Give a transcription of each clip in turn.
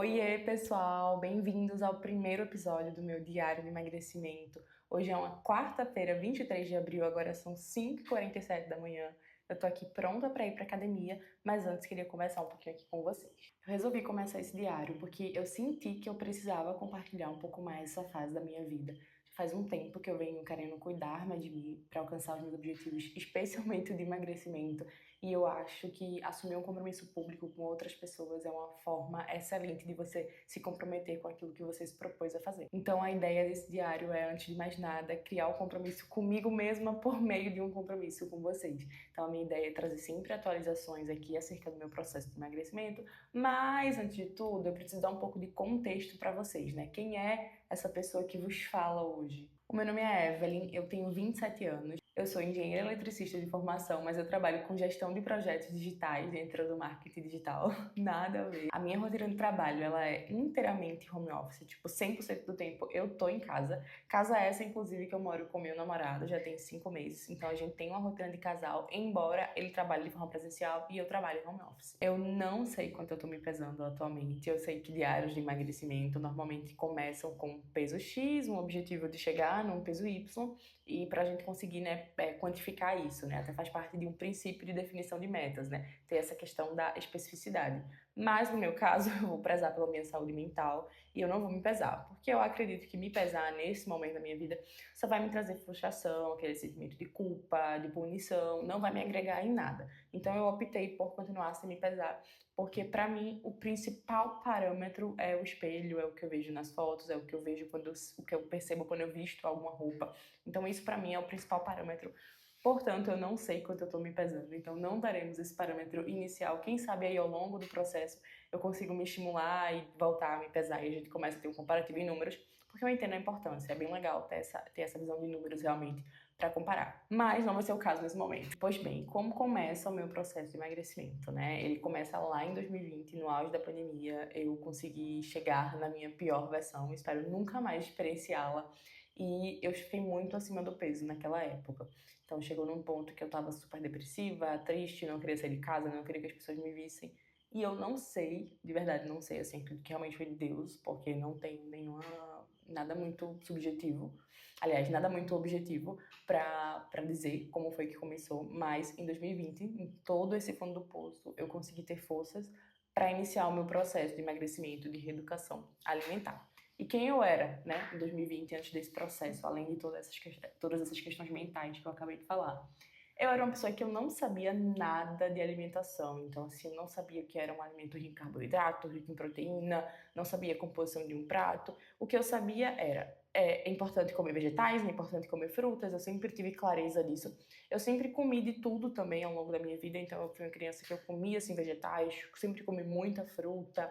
Oiê, pessoal! Bem-vindos ao primeiro episódio do meu diário de emagrecimento. Hoje é uma quarta-feira, 23 de abril, agora são 5h47 da manhã. Eu tô aqui pronta para ir pra academia, mas antes queria conversar um pouquinho aqui com vocês. Eu resolvi começar esse diário porque eu senti que eu precisava compartilhar um pouco mais essa fase da minha vida. Faz um tempo que eu venho querendo cuidar mais de mim para alcançar os meus objetivos, especialmente o de emagrecimento. E eu acho que assumir um compromisso público com outras pessoas é uma forma excelente de você se comprometer com aquilo que você se propôs a fazer. Então a ideia desse diário é, antes de mais nada, criar um compromisso comigo mesma por meio de um compromisso com vocês. Então a minha ideia é trazer sempre atualizações aqui acerca do meu processo de emagrecimento, mas antes de tudo eu preciso dar um pouco de contexto para vocês, né? Quem é essa pessoa que vos fala hoje? O meu nome é Evelyn, eu tenho 27 anos. Eu sou engenheira eletricista de formação, mas eu trabalho com gestão de projetos digitais dentro do marketing digital. Nada a ver. A minha rotina de trabalho, ela é inteiramente home office, tipo, 100% do tempo eu tô em casa. Casa essa, inclusive, que eu moro com meu namorado, já tem 5 meses. Então a gente tem uma rotina de casal, embora ele trabalhe de forma presencial e eu trabalhe em home office. Eu não sei quanto eu tô me pesando atualmente. Eu sei que diários de emagrecimento normalmente começam com peso X, um objetivo de chegar num peso Y, e pra gente conseguir, né, quantificar isso, né? Até faz parte de um princípio de definição de metas, né? Ter essa questão da especificidade. Mas no meu caso, eu vou prezar pela minha saúde mental e eu não vou me pesar, porque eu acredito que me pesar nesse momento da minha vida só vai me trazer frustração, aquele sentimento de culpa, de punição, não vai me agregar em nada. Então eu optei por continuar sem me pesar, porque pra mim o principal parâmetro é o espelho, é o que eu vejo nas fotos, é o que eu vejo o que eu percebo quando eu visto alguma roupa. Então isso pra mim é o principal parâmetro. Portanto, eu não sei quanto eu tô me pesando, então não daremos esse parâmetro inicial. Quem sabe aí ao longo do processo eu consigo me estimular e voltar a me pesar e a gente começa a ter um comparativo em números, porque eu entendo a importância, é bem legal ter essa visão de números realmente para comparar. Mas não vai ser o caso nesse momento. Pois bem, como começa o meu processo de emagrecimento, né? Ele começa lá em 2020, no auge da pandemia, eu consegui chegar na minha pior versão, espero nunca mais experienciá-la. E eu fiquei muito acima do peso naquela época. Então chegou num ponto que eu tava super depressiva, triste, não queria sair de casa, não queria que as pessoas me vissem. E eu não sei, de verdade, não sei, assim, acredito que realmente foi de Deus, porque não tem nada muito subjetivo, aliás, nada muito objetivo pra dizer como foi que começou, mas em 2020, em todo esse fundo do poço, eu consegui ter forças para iniciar o meu processo de emagrecimento, de reeducação alimentar. E quem eu era, né, em 2020, antes desse processo, além de todas essas questões mentais que eu acabei de falar. Eu era uma pessoa que eu não sabia nada de alimentação, então assim, eu não sabia o que era um alimento rico em carboidrato, rico em proteína, não sabia a composição de um prato. O que eu sabia era, é importante comer vegetais, é importante comer frutas, eu sempre tive clareza disso. Eu sempre comi de tudo também ao longo da minha vida, então eu fui uma criança que eu comia assim vegetais, sempre comi muita fruta,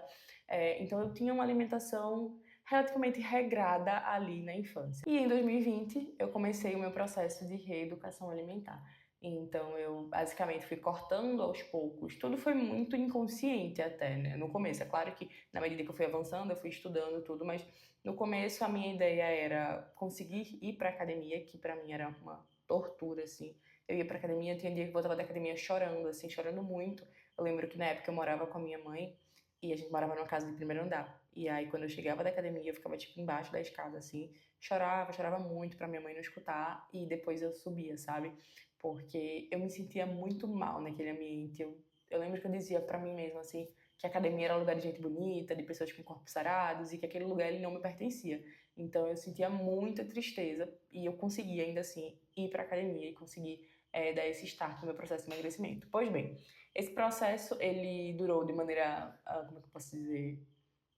então eu tinha uma alimentação relativamente regrada ali na infância. E em 2020 eu comecei o meu processo de reeducação alimentar. Então eu basicamente fui cortando aos poucos. Tudo foi muito inconsciente até, né? No começo, é claro que na medida que eu fui avançando, eu fui estudando tudo, mas no começo a minha ideia era conseguir ir para academia, que para mim era uma tortura assim. Eu ia para academia, tinha dia que eu voltava da academia chorando, assim, chorando muito. Eu lembro que na época eu morava com a minha mãe e a gente morava numa casa de primeiro andar. E aí, quando eu chegava da academia, eu ficava, tipo, embaixo da escada, assim. Chorava muito pra minha mãe não escutar. E depois eu subia, sabe? Porque eu me sentia muito mal naquele ambiente. Eu lembro que eu dizia pra mim mesma, assim, que a academia era um lugar de gente bonita, de pessoas com corpos sarados, e que aquele lugar, ele não me pertencia. Então, eu sentia muita tristeza. E eu consegui, ainda assim, ir pra academia e conseguir dar esse start no meu processo de emagrecimento. Pois bem, esse processo, ele durou de maneira, como é que eu posso dizer?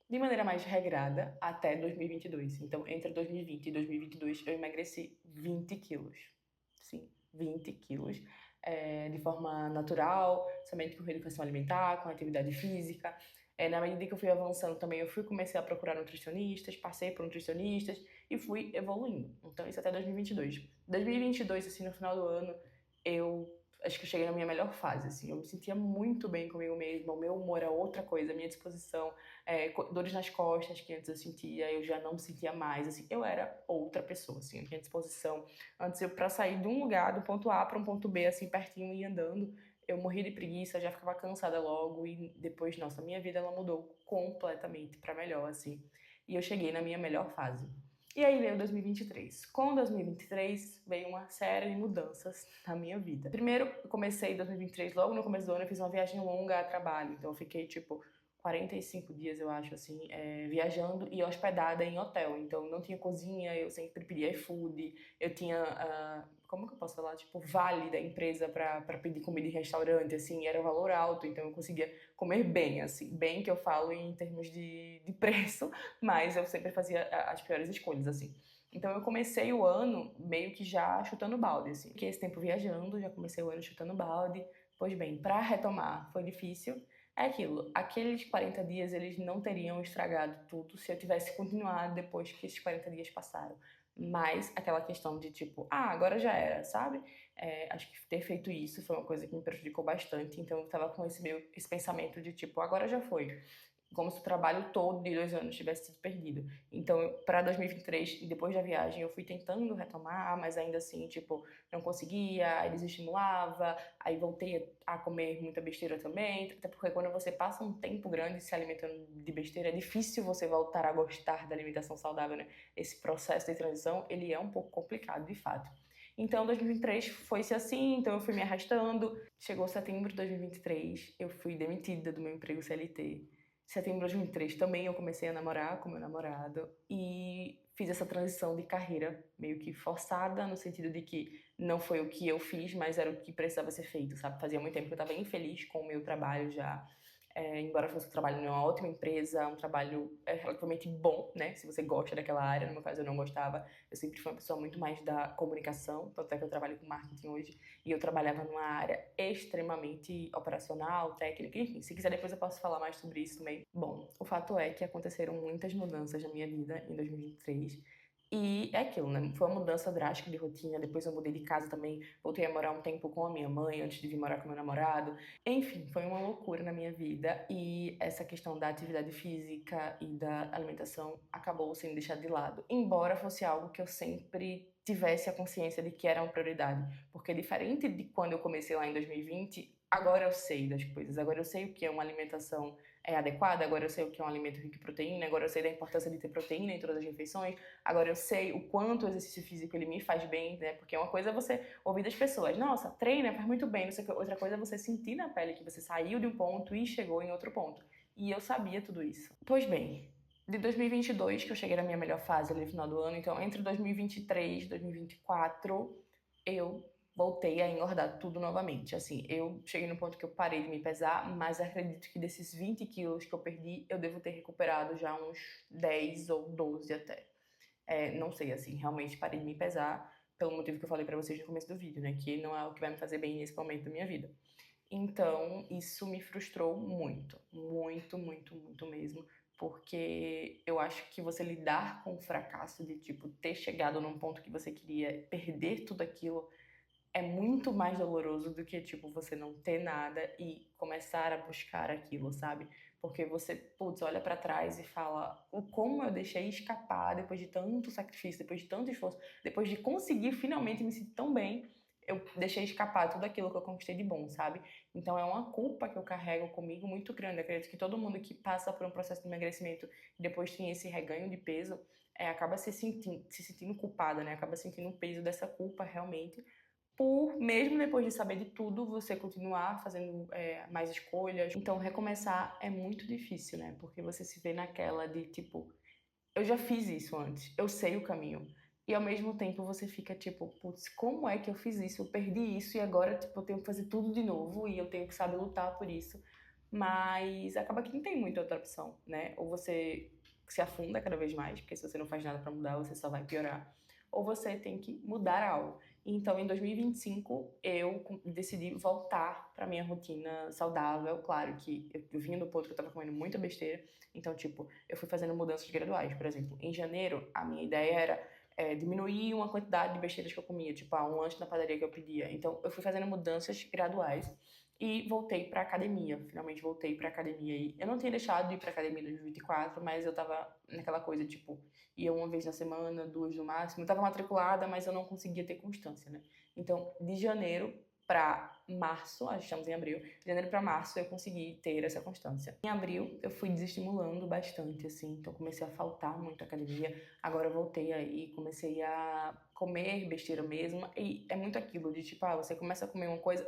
De maneira mais regrada até 2022. Então, entre 2020 e 2022, eu emagreci 20 quilos. Sim, 20 quilos. De forma natural, somente com reeducação alimentar, com atividade física. Na medida que eu fui avançando também, comecei a procurar nutricionistas, passei por nutricionistas e fui evoluindo. Então, isso até 2022. 2022, assim, no final do ano, eu acho que eu cheguei na minha melhor fase, assim. Eu me sentia muito bem comigo mesma, o meu humor era outra coisa, a minha disposição, dores nas costas que antes eu sentia, eu já não sentia mais, assim, eu era outra pessoa, assim, eu tinha disposição. Antes, pra sair de um lugar, do ponto A para um ponto B, assim, pertinho, e ir andando, eu morria de preguiça, já ficava cansada logo e depois, nossa, minha vida ela mudou completamente pra melhor, assim. E eu cheguei na minha melhor fase. E aí veio 2023. Com 2023 veio uma série de mudanças na minha vida. Primeiro, eu comecei 2023, logo no começo do ano, eu fiz uma viagem longa a trabalho. Então eu fiquei, tipo, 45 dias, eu acho, assim, viajando e hospedada em hotel. Então não tinha cozinha, eu sempre pedia iFood, eu tinha, como que eu posso falar? Tipo, vale da empresa pra pedir comida em restaurante, assim, era valor alto, então eu conseguia comer bem, assim, bem que eu falo em termos de preço, mas eu sempre fazia as piores escolhas, assim. Então eu comecei o ano meio que já chutando balde, assim. Fiquei esse tempo viajando, já comecei o ano chutando balde. Pois bem, para retomar foi difícil. É aquilo, aqueles 40 dias eles não teriam estragado tudo se eu tivesse continuado depois que esses 40 dias passaram. Mas aquela questão de tipo, agora já era, sabe? Acho que ter feito isso foi uma coisa que me prejudicou bastante. Então eu tava com esse pensamento de tipo, agora já foi, como se o trabalho todo de 2 anos tivesse sido perdido. Então, para 2023, e depois da viagem, eu fui tentando retomar, mas ainda assim, tipo, não conseguia, aí desestimulava, aí voltei a comer muita besteira também, até porque quando você passa um tempo grande se alimentando de besteira, é difícil você voltar a gostar da alimentação saudável, né? Esse processo de transição, ele é um pouco complicado, de fato. Então, 2023 foi-se assim, então eu fui me arrastando. Chegou setembro de 2023, eu fui demitida do meu emprego CLT. Setembro de 2003 também eu comecei a namorar com meu namorado e fiz essa transição de carreira meio que forçada, no sentido de que não foi o que eu fiz, mas era o que precisava ser feito, sabe? Fazia muito tempo que eu estava infeliz com o meu trabalho já. Embora fosse um trabalho em uma ótima empresa, um trabalho relativamente bom, né? Se você gosta daquela área, no meu caso eu não gostava, eu sempre fui uma pessoa muito mais da comunicação, tanto é que eu trabalho com marketing hoje, e eu trabalhava numa área extremamente operacional, técnica, enfim, se quiser depois eu posso falar mais sobre isso também. Bom, o fato é que aconteceram muitas mudanças na minha vida em 2023, e é aquilo, né? Foi uma mudança drástica de rotina, depois eu mudei de casa também, voltei a morar um tempo com a minha mãe, antes de vir morar com meu namorado, enfim, foi uma loucura na minha vida e essa questão da atividade física e da alimentação acabou sendo deixada de lado, embora fosse algo que eu sempre tivesse a consciência de que era uma prioridade, porque diferente de quando eu comecei lá em 2020, agora eu sei das coisas, agora eu sei o que é uma alimentação adequada, agora eu sei o que é um alimento rico em proteína, agora eu sei da importância de ter proteína em todas as refeições, agora eu sei o quanto o exercício físico ele me faz bem, né? Porque uma coisa é você ouvir das pessoas, nossa, treina, faz muito bem, não sei o que. Outra coisa é você sentir na pele que você saiu de um ponto e chegou em outro ponto. E eu sabia tudo isso. Pois bem, de 2022, que eu cheguei na minha melhor fase ali no final do ano, então entre 2023 e 2024, eu voltei a engordar tudo novamente. Assim, eu cheguei no ponto que eu parei de me pesar, mas acredito que desses 20 quilos que eu perdi, eu devo ter recuperado já uns 10 ou 12 até. Não sei, assim, realmente parei de me pesar pelo motivo que eu falei pra vocês no começo do vídeo, né? Que não é o que vai me fazer bem nesse momento da minha vida. Então, isso me frustrou muito, muito, muito, muito mesmo, porque eu acho que você lidar com o fracasso de, tipo, ter chegado num ponto que você queria, perder tudo aquilo, é muito mais doloroso do que, tipo, você não ter nada e começar a buscar aquilo, sabe? Porque você, putz, olha pra trás e fala o como eu deixei escapar depois de tanto sacrifício, depois de tanto esforço, depois de conseguir finalmente me sentir tão bem, eu deixei escapar tudo aquilo que eu conquistei de bom, sabe? Então é uma culpa que eu carrego comigo muito grande. Eu acredito que todo mundo que passa por um processo de emagrecimento e depois tem esse reganho de peso, acaba se sentindo culpada, né? Acaba sentindo o peso dessa culpa realmente por, mesmo depois de saber de tudo, você continuar fazendo mais escolhas. Então, recomeçar é muito difícil, né? Porque você se vê naquela de, tipo, eu já fiz isso antes, eu sei o caminho. E ao mesmo tempo você fica tipo, putz, como é que eu fiz isso? Eu perdi isso e agora, tipo, eu tenho que fazer tudo de novo e eu tenho que saber lutar por isso. Mas acaba que não tem muita outra opção, né? Ou você se afunda cada vez mais, porque se você não faz nada pra mudar, você só vai piorar. Ou você tem que mudar algo. Então, em 2025, eu decidi voltar pra minha rotina saudável. Claro que eu vinha do ponto que eu tava comendo muita besteira. Então, tipo, eu fui fazendo mudanças graduais. Por exemplo, em janeiro, a minha ideia era diminuir uma quantidade de besteiras que eu comia, tipo, um lanche na padaria que eu pedia. Então, eu fui fazendo mudanças graduais e voltei pra academia. Finalmente voltei pra academia. E eu não tinha deixado de ir pra academia em 2024, mas eu tava naquela coisa, tipo, ia uma vez na semana, duas no máximo. Eu tava matriculada, mas eu não conseguia ter constância, né? Então, de janeiro para março, a gente estamos em abril, de janeiro para março eu consegui ter essa constância. Em abril eu fui desestimulando bastante, assim, então comecei a faltar muito à academia, agora eu voltei aí, comecei a comer besteira mesmo, e é muito aquilo de tipo, você começa a comer uma coisa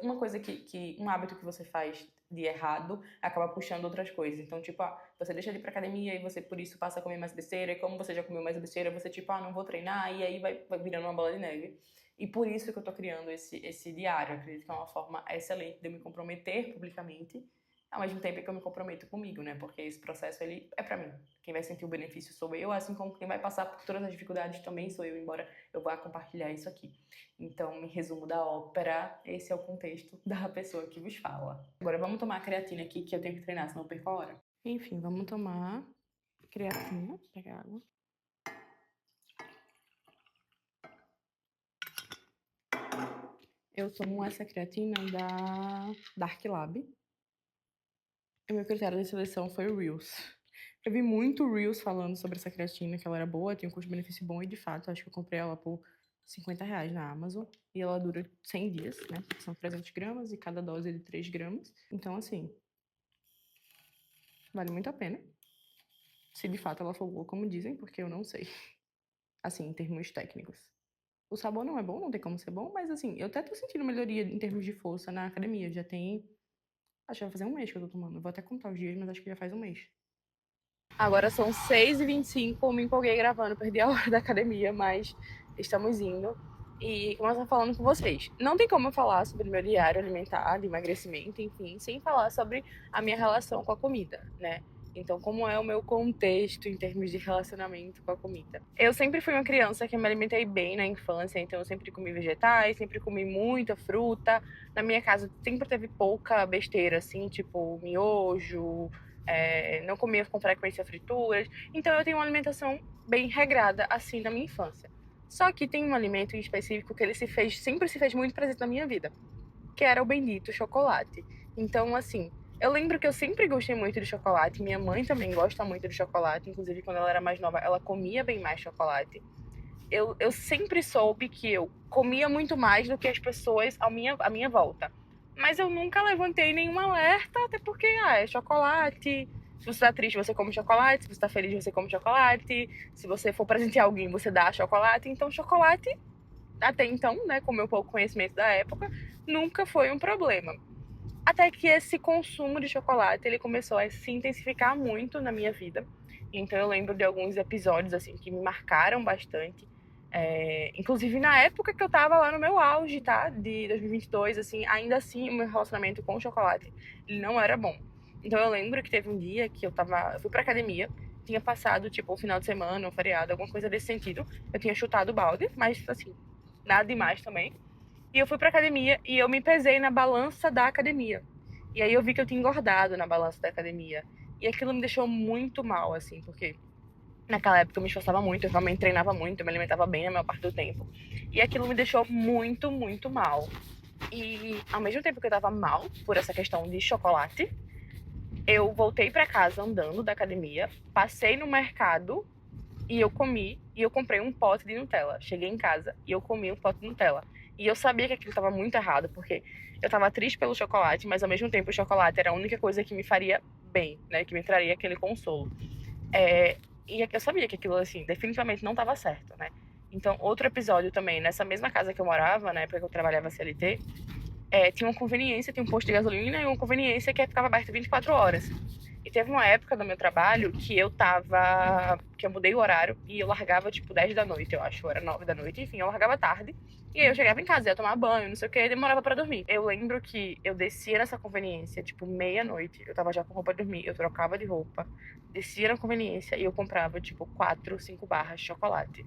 um hábito que você faz de errado, acaba puxando outras coisas, então tipo, você deixa de ir pra academia e você por isso passa a comer mais besteira, e como você já comeu mais besteira, você tipo, não vou treinar, e aí vai virando uma bola de neve. E por isso que eu tô criando esse diário. Eu acredito que é uma forma excelente de eu me comprometer publicamente, ao mesmo tempo que eu me comprometo comigo, né? Porque esse processo, ele é pra mim. Quem vai sentir o benefício sou eu, assim como quem vai passar por todas as dificuldades também sou eu, embora eu vá compartilhar isso aqui. Então, em resumo da ópera, esse é o contexto da pessoa que vos fala. Agora, vamos tomar a creatina aqui, que eu tenho que treinar, senão eu perco a hora. Enfim, vamos tomar creatina. Pegar água. Eu tomo essa creatina da Dark Lab. O meu critério de seleção foi o Reels. Eu vi muito Reels falando sobre essa creatina, que ela era boa, tinha um custo-benefício bom, e de fato, acho que eu comprei ela por R$ 50 na Amazon. E ela dura 100 dias, né? São 300 gramas e cada dose é de 3 gramas. Então, assim, vale muito a pena. Se de fato ela for boa, como dizem, porque eu não sei. Assim, em termos técnicos. O sabor não é bom, não tem como ser bom, mas assim, eu até tô sentindo melhoria em termos de força na academia. Já tem. Acho que vai fazer um mês que eu tô tomando. Eu vou até contar os dias, mas acho que já faz um mês. Agora são 6h25, me empolguei gravando, perdi a hora da academia, mas estamos indo. E como eu estava falando com vocês, não tem como eu falar sobre meu diário alimentar, de emagrecimento, enfim, sem falar sobre a minha relação com a comida, né? Então, como é o meu contexto em termos de relacionamento com a comida? Eu sempre fui uma criança que me alimentei bem na infância, então eu sempre comi vegetais, sempre comi muita fruta. Na minha casa sempre teve pouca besteira, assim, tipo miojo, não comia com frequência frituras. Então eu tenho uma alimentação bem regrada, assim, na minha infância. Só que tem um alimento em específico que ele sempre se fez muito presente na minha vida, que era o bendito chocolate. Então, assim, eu lembro que eu sempre gostei muito de chocolate. Minha mãe também gosta muito de chocolate. Inclusive, quando ela era mais nova, ela comia bem mais chocolate. Eu sempre soube que eu comia muito mais do que as pessoas à minha volta. Mas eu nunca levantei nenhum alerta, até porque, é chocolate. Se você tá triste, você come chocolate. Se você tá feliz, você come chocolate. Se você for presentear alguém, você dá chocolate. Então, chocolate, até então, né, com o meu pouco conhecimento da época, nunca foi um problema. Até que esse consumo de chocolate, ele começou a se intensificar muito na minha vida. Então eu lembro de alguns episódios, assim, que me marcaram bastante. Inclusive na época que eu tava lá no meu auge, tá? De 2022, assim, ainda assim o meu relacionamento com o chocolate, ele não era bom. Então eu lembro que teve um dia que eu fui pra academia, tinha passado, tipo, um final de semana, um feriado, alguma coisa desse sentido. Eu tinha chutado o balde, mas, assim, nada demais também. E eu fui pra academia e eu me pesei na balança da academia. E aí eu vi que eu tinha engordado na balança da academia. E aquilo me deixou muito mal, assim, porque naquela época eu me esforçava muito, eu realmente treinava muito, eu me alimentava bem na maior parte do tempo. E aquilo me deixou muito, muito mal. E ao mesmo tempo que eu tava mal por essa questão de chocolate, eu voltei pra casa andando da academia, passei no mercado e eu comi, e eu comprei um pote de Nutella. Cheguei em casa e eu comi um pote de Nutella. E eu sabia que aquilo estava muito errado, porque eu estava triste pelo chocolate, mas ao mesmo tempo o chocolate era a única coisa que me faria bem, né? Que me traria aquele consolo. E eu sabia que aquilo, assim, definitivamente não estava certo, né? Então, outro episódio também, nessa mesma casa que eu morava, na época que eu trabalhava CLT, tinha uma conveniência, tinha um posto de gasolina e uma conveniência que ficava aberta 24 horas. E teve uma época do meu trabalho que eu mudei o horário e eu largava tipo 10 da noite, eu acho, ou era 9 da noite, enfim, eu largava tarde. E aí eu chegava em casa, ia tomar banho, não sei o que, e demorava pra dormir. Eu lembro que eu descia nessa conveniência, tipo, meia-noite, eu tava já com roupa pra dormir, eu trocava de roupa, descia na conveniência e eu comprava, tipo, 4, 5 barras de chocolate.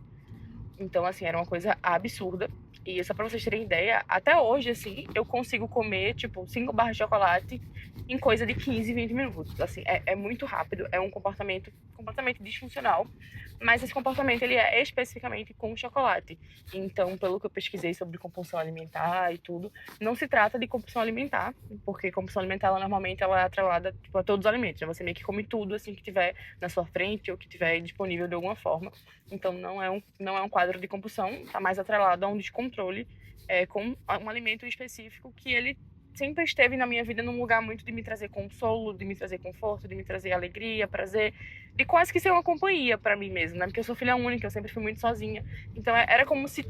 Então, assim, era uma coisa absurda. E só pra vocês terem ideia, até hoje, assim, eu consigo comer, tipo, 5 barras de chocolate em coisa de 15, 20 minutos. Assim, é muito rápido, é um comportamento completamente disfuncional. Mas esse comportamento, ele é especificamente com chocolate. Então, pelo que eu pesquisei sobre compulsão alimentar e tudo, não se trata de compulsão alimentar, porque compulsão alimentar, ela, normalmente, ela é atrelada, tipo, a todos os alimentos, né? Você meio que come tudo, assim, que tiver na sua frente ou que tiver disponível de alguma forma. Então, não é um quadro de compulsão, está mais atrelado a um descontrole com um alimento específico que ele sempre esteve na minha vida num lugar muito de me trazer consolo, de me trazer conforto, de me trazer alegria, prazer, de quase que ser uma companhia para mim mesma, né? Porque eu sou filha única, eu sempre fui muito sozinha. Então era como se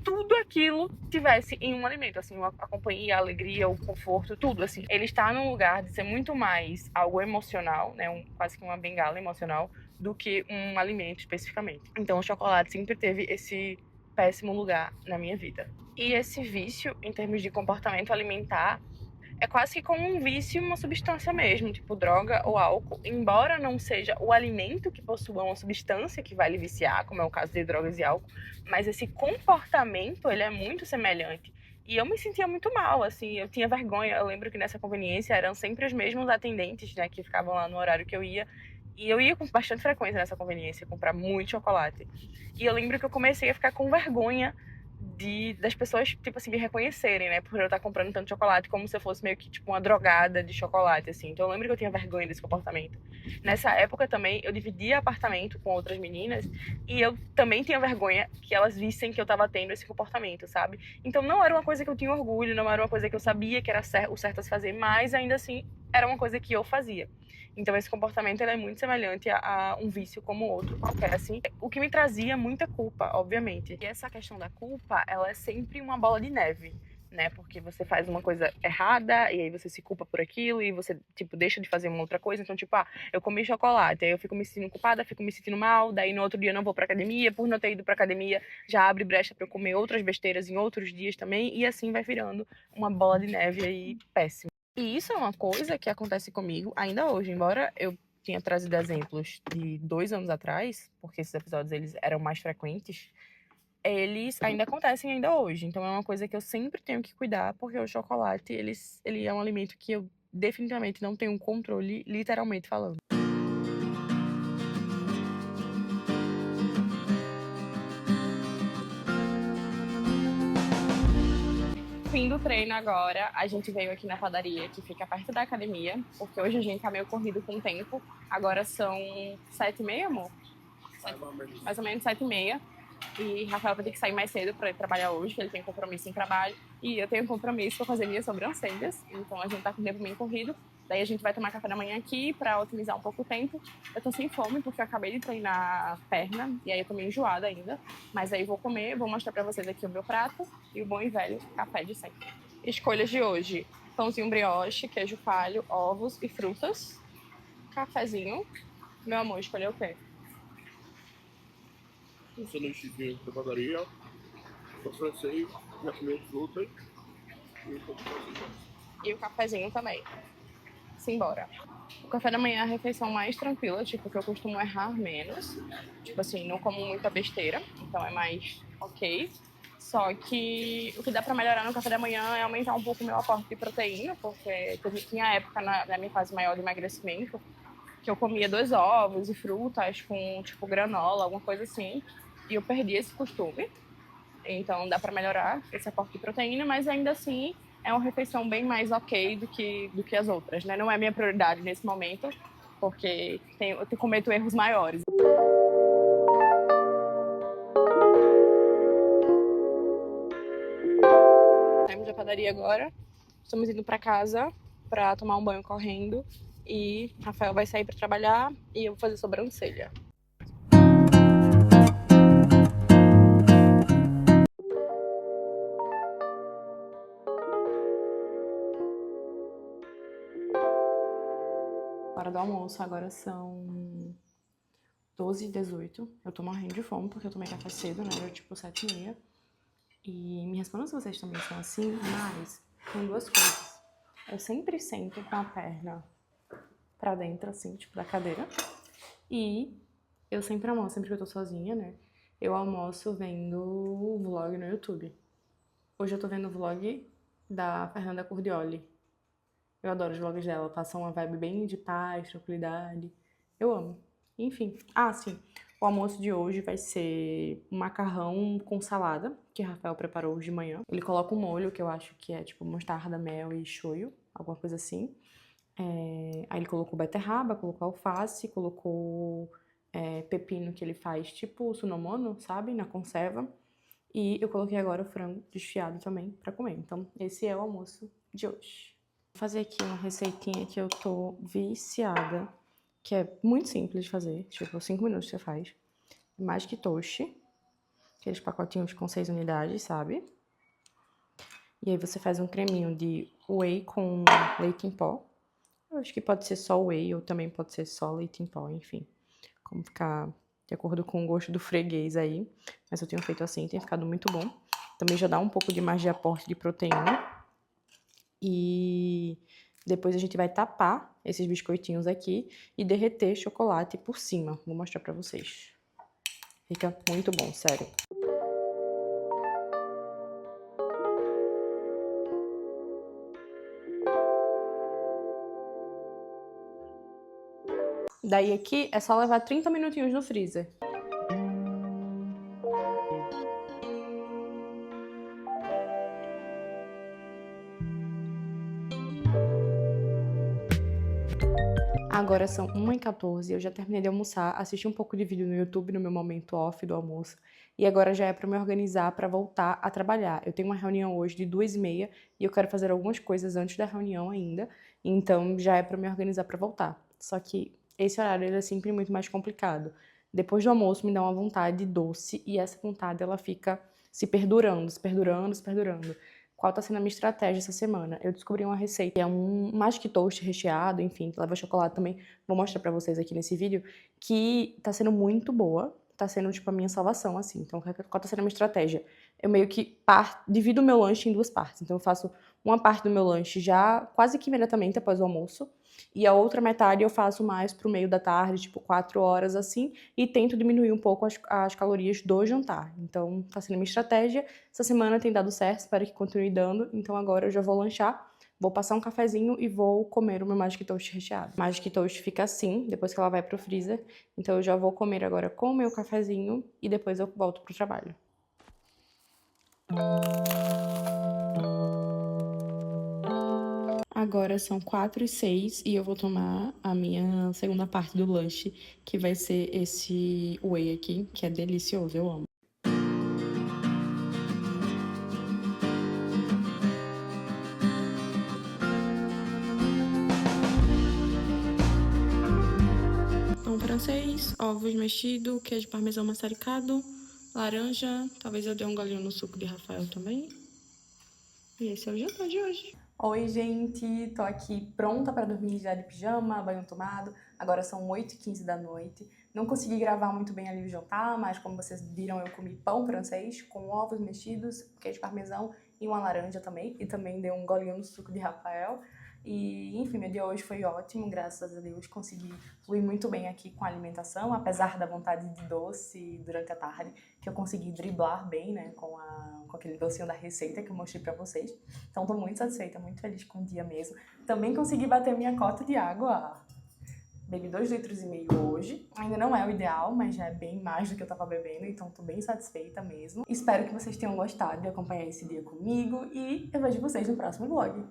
tudo aquilo tivesse em um alimento, assim, a companhia, a alegria, o conforto, tudo, assim. Ele está num lugar de ser muito mais algo emocional, né, quase que uma bengala emocional, do que um alimento especificamente. Então o chocolate sempre teve esse péssimo lugar na minha vida. E esse vício, em termos de comportamento alimentar, é quase que como um vício, uma substância mesmo, tipo droga ou álcool. Embora não seja o alimento que possua uma substância que vai lhe viciar, como é o caso de drogas e álcool, mas esse comportamento, ele é muito semelhante. E eu me sentia muito mal, assim, eu tinha vergonha. Eu lembro que nessa conveniência eram sempre os mesmos atendentes, né, que ficavam lá no horário que eu ia. E eu ia com bastante frequência nessa conveniência, comprar muito chocolate. E eu lembro que eu comecei a ficar com vergonha das pessoas, tipo assim, me reconhecerem, né? Por eu estar comprando tanto chocolate, como se eu fosse meio que, tipo, uma drogada de chocolate, assim. Então eu lembro que eu tinha vergonha desse comportamento. Nessa época também, eu dividia apartamento com outras meninas e eu também tinha vergonha que elas vissem que eu tava tendo esse comportamento, sabe? Então não era uma coisa que eu tinha orgulho, não era uma coisa que eu sabia que era o certo a se fazer, mas ainda assim era uma coisa que eu fazia. Então esse comportamento ele é muito semelhante a um vício como outro qualquer, assim. O que me trazia muita culpa, obviamente. E essa questão da culpa, ela é sempre uma bola de neve, né? Porque você faz uma coisa errada e aí você se culpa por aquilo e você, tipo, deixa de fazer uma outra coisa. Então, tipo, eu comi chocolate, aí eu fico me sentindo culpada, fico me sentindo mal, daí no outro dia eu não vou pra academia, por não ter ido pra academia, já abre brecha pra eu comer outras besteiras em outros dias também, e assim vai virando uma bola de neve aí péssima. E isso é uma coisa que acontece comigo ainda hoje, embora eu tinha trazido exemplos de 2 anos atrás, porque esses episódios eles eram mais frequentes, eles ainda acontecem ainda hoje. Então é uma coisa que eu sempre tenho que cuidar, porque o chocolate, ele é um alimento que eu definitivamente não tenho controle, literalmente falando. Fim do treino agora, a gente veio aqui na padaria, que fica perto da academia, porque hoje a gente tá meio corrido com o tempo. Agora são 7h30, amor? Mais ou menos 7h30. E Rafael vai ter que sair mais cedo para ir trabalhar hoje, que ele tem compromisso em trabalho. E eu tenho compromisso para fazer minhas sobrancelhas. Então a gente tá com o tempo meio corrido. Daí a gente vai tomar café da manhã aqui para otimizar um pouco o tempo. Eu tô sem fome porque eu acabei de treinar a perna e aí eu tô meio enjoada ainda. Mas aí vou comer, vou mostrar para vocês aqui o meu prato e o bom e velho café de sempre. Escolhas de hoje: pãozinho brioche, queijo coalho, ovos e frutas. Cafezinho. Meu amor, escolheu o quê? Um sanduíchezinho da padaria, um francês, já comeu frutas e um pouco de E o cafezinho também. Simbora. O café da manhã é a refeição mais tranquila, tipo, que eu costumo errar menos. Tipo assim, não como muita besteira, então é mais ok. Só que o que dá pra melhorar no café da manhã é aumentar um pouco o meu aporte de proteína, porque tinha época na minha fase maior de emagrecimento que eu comia 2 ovos e frutas com, tipo, granola, alguma coisa assim. E eu perdi esse costume. Então dá para melhorar esse aporte de proteína, mas ainda assim é uma refeição bem mais ok do que as outras, né? Não é minha prioridade nesse momento, porque eu cometo erros maiores. Saímos da padaria agora, estamos indo para casa para tomar um banho correndo e Rafael vai sair para trabalhar e eu vou fazer sobrancelha. Hora do almoço, agora são 12h18. Eu tô morrendo de fome porque eu tomei café cedo, né? Era tipo 7h30. E me respondam se vocês também são assim, mas tem duas coisas. Eu sempre sento com a perna pra dentro, assim, tipo, da cadeira. E eu sempre almoço, sempre que eu tô sozinha, né? Eu almoço vendo o vlog no YouTube. Hoje eu tô vendo o vlog da Fernanda Curdioli. Eu adoro os vlogs dela, passa uma vibe bem de paz, tranquilidade. Eu amo. Enfim. Ah, sim. O almoço de hoje vai ser um macarrão com salada, que Rafael preparou hoje de manhã. Ele coloca um molho, que eu acho que é tipo mostarda, mel e shoyu, alguma coisa assim. Aí ele colocou beterraba, colocou alface, colocou pepino que ele faz tipo sunomono, sabe? Na conserva. E eu coloquei agora o frango desfiado também pra comer. Então, esse é o almoço de hoje. Vou fazer aqui uma receitinha que eu tô viciada, que é muito simples de fazer. Tipo, 5 minutos você faz. Mais que toast. Aqueles pacotinhos com 6 unidades, sabe? E aí você faz um creminho de whey com leite em pó. Eu acho que pode ser só whey ou também pode ser só leite em pó, enfim. Como ficar de acordo com o gosto do freguês aí. Mas eu tenho feito assim, tem ficado muito bom. Também já dá um pouco de mais de aporte de proteína. E depois a gente vai tapar esses biscoitinhos aqui e derreter chocolate por cima. Vou mostrar pra vocês. Fica muito bom, sério. Daí aqui é só levar 30 minutinhos no freezer. Agora são 1h14, eu já terminei de almoçar, assisti um pouco de vídeo no YouTube no meu momento off do almoço. E agora já é pra me organizar pra voltar a trabalhar. Eu tenho uma reunião hoje de 2h30 e eu quero fazer algumas coisas antes da reunião ainda. Então já é pra me organizar pra voltar. Só que esse horário ele é sempre muito mais complicado. Depois do almoço me dá uma vontade de doce e essa vontade ela fica se perdurando, se perdurando, se perdurando. Qual tá sendo a minha estratégia essa semana? Eu descobri uma receita, que é um mais que toast recheado, enfim, que leva chocolate também. Vou mostrar pra vocês aqui nesse vídeo, que tá sendo muito boa. Tá sendo, tipo, a minha salvação, assim. Então, qual tá sendo a minha estratégia? Eu meio que divido o meu lanche em duas partes. Então, eu faço uma parte do meu lanche já quase que imediatamente após o almoço. E a outra metade eu faço mais pro meio da tarde, tipo 4 horas, assim. E tento diminuir um pouco as calorias do jantar. Então, tá sendo a minha estratégia. Essa semana tem dado certo, espero que continue dando. Então, agora eu já vou lanchar. Vou passar um cafezinho e vou comer o meu Magic Toast recheado. Magic Toast fica assim, depois que ela vai pro freezer. Então eu já vou comer agora com o meu cafezinho e depois eu volto pro trabalho. Agora são 4h06 e eu vou tomar a minha segunda parte do lanche, que vai ser esse whey aqui, que é delicioso, eu amo. Pão francês, ovos mexidos, queijo parmesão maçaricado, laranja, talvez eu dê um golinho no suco de Rafael também. E esse é o jantar de hoje. Oi, gente! Tô aqui pronta pra dormir já de pijama, banho tomado. Agora são 8h15 da noite. Não consegui gravar muito bem ali o jantar, mas como vocês viram, eu comi pão francês com ovos mexidos, queijo parmesão e uma laranja também. E também dei um golinho no suco de Rafael. E, enfim, meu dia hoje foi ótimo, graças a Deus. Consegui fluir muito bem aqui com a alimentação, apesar da vontade de doce durante a tarde, que eu consegui driblar bem, né, com aquele docinho da receita que eu mostrei pra vocês. Então, tô muito satisfeita, muito feliz com o dia mesmo. Também consegui bater minha cota de água. Bebi 2,5 litros hoje. Ainda não é o ideal, mas já é bem mais do que eu tava bebendo, então tô bem satisfeita mesmo. Espero que vocês tenham gostado de acompanhar esse dia comigo e eu vejo vocês no próximo vlog.